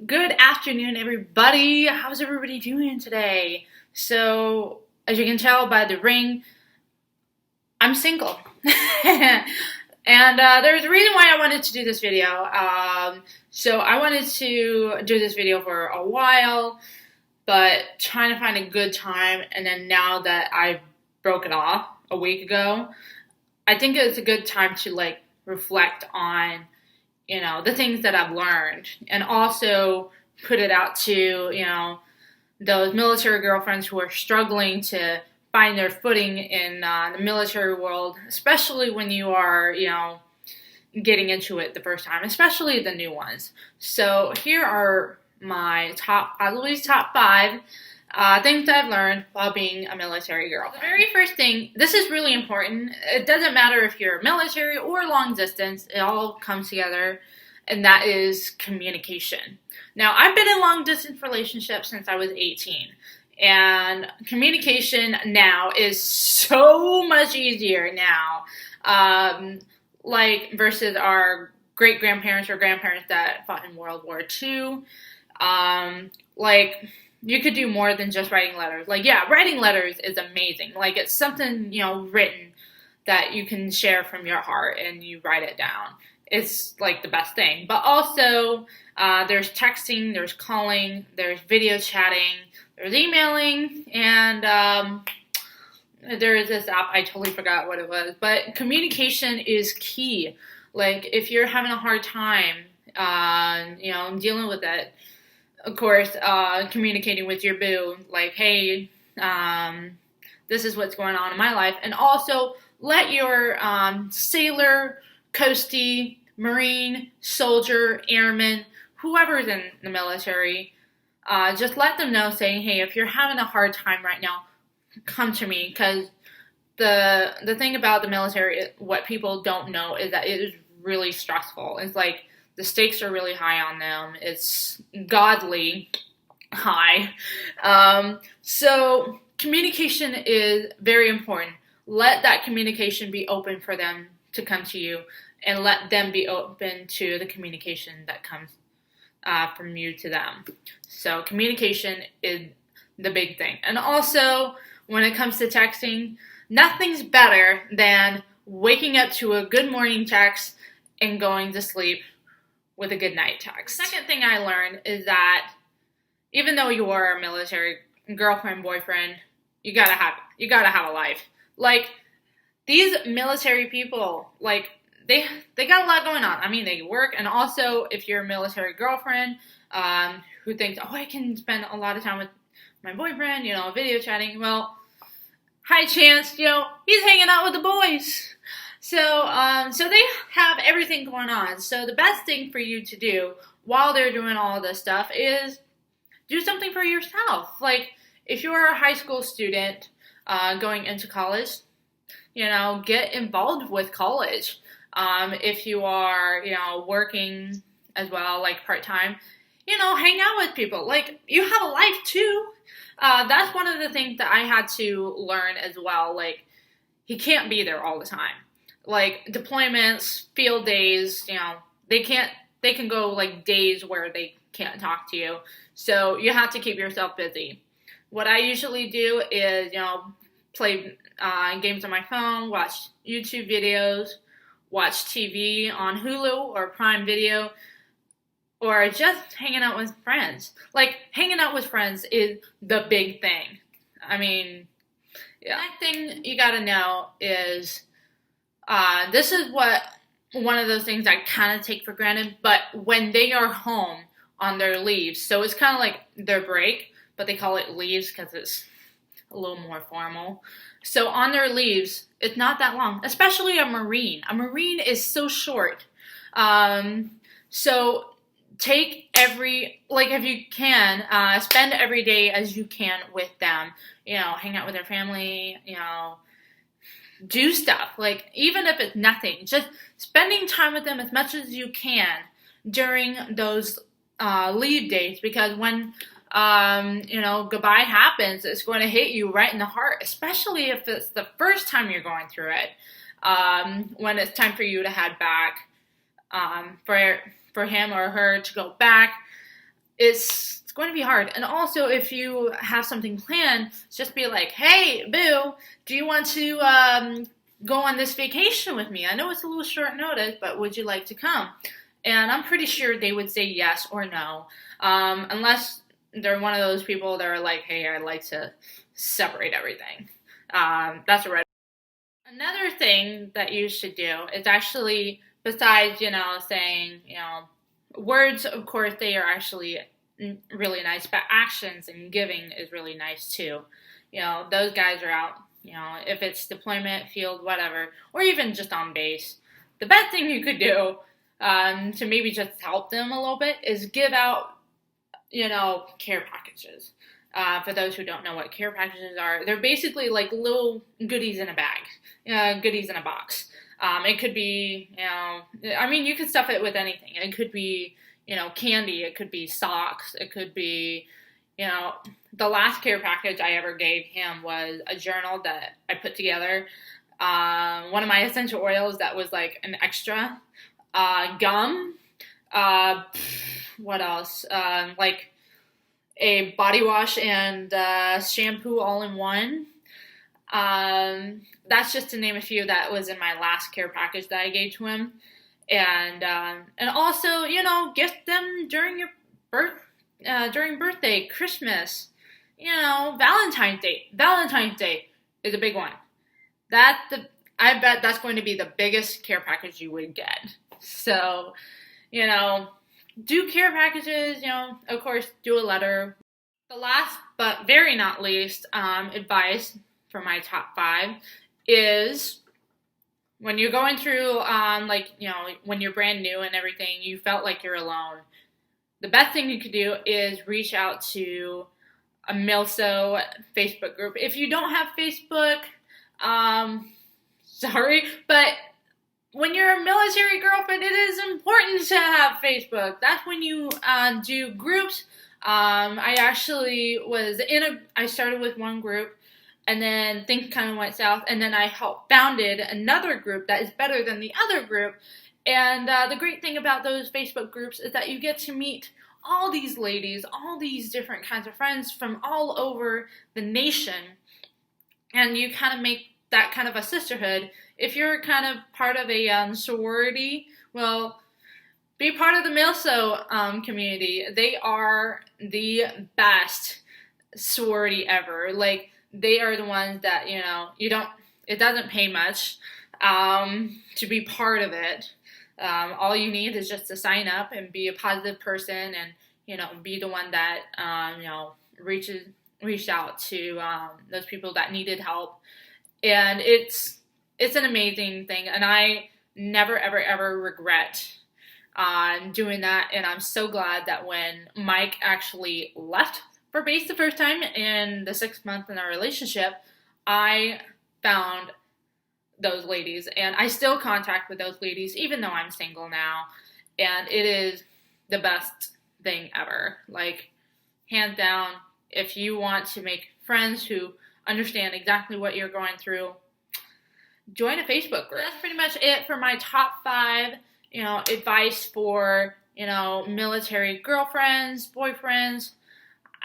Good afternoon, everybody. How's everybody doing today? So, as you can tell by the ring, I'm single. And there's a reason why I wanted to do this video. So I wanted to do this video for a while, but trying to find a good time. And then now that I broke it off a week ago, I think it's a good time to reflect on the things that I've learned, and also put it out to, those military girlfriends who are struggling to find their footing in the military world, especially when you are, getting into it the first time, especially the new ones. So here are my at least top 5 things that I've learned while being a military girl. The very first thing, this is really important. It doesn't matter if you're military or long distance, it all comes together, and that is communication. Now, I've been in long distance relationships since I was 18, and communication now is so much easier now, versus our great-grandparents or grandparents that fought in World War II. You could do more than just writing letters. Writing letters is amazing. It's something, written that you can share from your heart and you write it down. It's the best thing. But also, there's texting, there's calling, there's video chatting, there's emailing, and there is this app, I totally forgot what it was. But communication is key. If you're having a hard time, dealing with it, of course, communicating with your boo, hey, this is what's going on in my life. And also, let your sailor, coastie, marine, soldier, airman, whoever's in the military, just let them know, saying, hey, if you're having a hard time right now, come to me. Because the thing about the military, what people don't know, is that it is really stressful. It's the stakes are really high on them. It's godly high. So communication is very important. Let that communication be open for them to come to you, and let them be open to the communication that comes from you to them. So communication is the big thing. And also, when it comes to texting, nothing's better than waking up to a good morning text and going to sleep with a good night text. The second thing I learned is that even though you are a military girlfriend, boyfriend, you gotta have a life. These military people, they got a lot going on. I mean, they work, and also if you're a military girlfriend who thinks, oh, I can spend a lot of time with my boyfriend, video chatting, well, high chance, he's hanging out with the boys. So they have everything going on. So the best thing for you to do while they're doing all this stuff is do something for yourself. If you're a high school student going into college, get involved with college. If you are, working as well, part-time, hang out with people. You have a life too. That's one of the things that I had to learn as well. He can't be there all the time. Deployments, field days, they can go days where they can't talk to you. So you have to keep yourself busy. What I usually do is, play games on my phone, watch YouTube videos, watch TV on Hulu or Prime Video, or just hanging out with friends. Hanging out with friends is the big thing. I mean, yeah. The next thing you gotta know is, this is one of those things I kind of take for granted, but when they are home on their leaves, so it's kind of like their break, but they call it leaves because it's a little more formal. So on their leaves, it's not that long, especially a Marine. A Marine is so short. So take if you can, spend every day as you can with them. Hang out with their family, do stuff. Even if it's nothing, just spending time with them as much as you can during those leave days, because when goodbye happens, it's going to hit you right in the heart, especially if it's the first time you're going through it. When it's time for you to head back, for him or her to go back, it's going to be hard. And also, if you have something planned, just be like, hey, boo, do you want to go on this vacation with me? I know it's a little short notice, but would you like to come? And I'm pretty sure they would say yes or no, unless they're one of those people that are like, hey, I'd like to separate everything. That's a red. Another thing that you should do is actually, besides, saying, words, of course, they are actually really nice, but actions and giving is really nice too. Those guys are out, if it's deployment, field, whatever, or even just on base. The best thing you could do to maybe just help them a little bit is give out, care packages. For those who don't know what care packages are, they're basically like little goodies in a bag, goodies in a box. It could be, you could stuff it with anything. It could be, candy. It could be socks. It could be, the last care package I ever gave him was a journal that I put together. One of my essential oils that was like an extra. Gum. What else? Like a body wash and shampoo all in one. That's just to name a few that was in my last care package that I gave to him. And also, gift them during your during birthday, Christmas, Valentine's Day. Valentine's Day is a big one. I bet that's going to be the biggest care package you would get. So, do care packages, of course, do a letter. The last, but very not least, advice for my top 5 is when you're going through, when you're brand new and everything, you felt like you're alone. The best thing you could do is reach out to a Milso Facebook group. If you don't have Facebook, sorry, but when you're a military girlfriend, it is important to have Facebook. That's when you do groups. I actually I started with one group, and then things kind of went south, and then I founded another group that is better than the other group. And the great thing about those Facebook groups is that you get to meet all these ladies, all these different kinds of friends from all over the nation, and you kind of make that kind of a sisterhood. If you're kind of part of a sorority, well, be part of the Milso community. They are the best sorority ever. Like, they are the ones that, it doesn't pay much to be part of it. All you need is just to sign up and be a positive person and, be the one that, reached out to those people that needed help. And it's an amazing thing, and I never, ever, ever regret doing that. And I'm so glad that when Mike actually left for base the first time in the 6th month in our relationship, I found those ladies, and I still contact with those ladies even though I'm single now, and it is the best thing ever. Like, hands down, if you want to make friends who understand exactly what you're going through, join a Facebook group. That's pretty much it for my top 5, advice for, military girlfriends, boyfriends.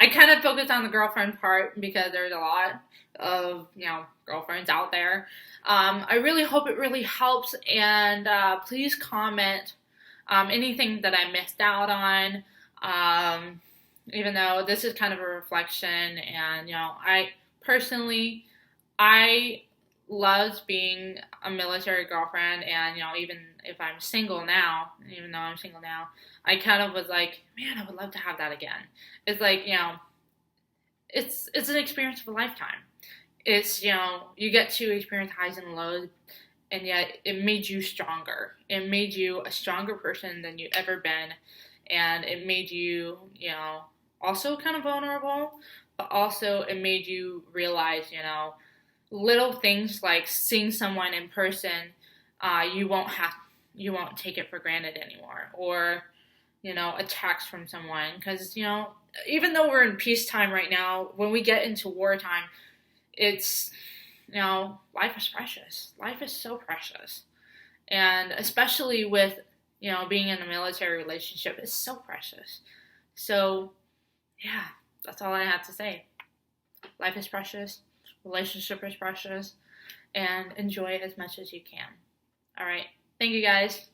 I kind of focus on the girlfriend part because there's a lot of, girlfriends out there. I really hope it really helps, and please comment anything that I missed out on, even though this is kind of a reflection, and, I loved being a military girlfriend, and, even if I'm single now, I kind of was like, man, I would love to have that again. It's like, it's an experience of a lifetime. It's, you get to experience highs and lows, and yet it made you stronger. It made you a stronger person than you've ever been, and it made you, also kind of vulnerable, but also it made you realize, little things like seeing someone in person, you won't take it for granted anymore, or, a text from someone, because, even though we're in peacetime right now, when we get into wartime, it's, life is precious. Life is so precious. And especially with, being in a military relationship, it's so precious. So, yeah, that's all I have to say. Life is precious, relationship is precious, and enjoy it as much as you can. All right. Thank you guys.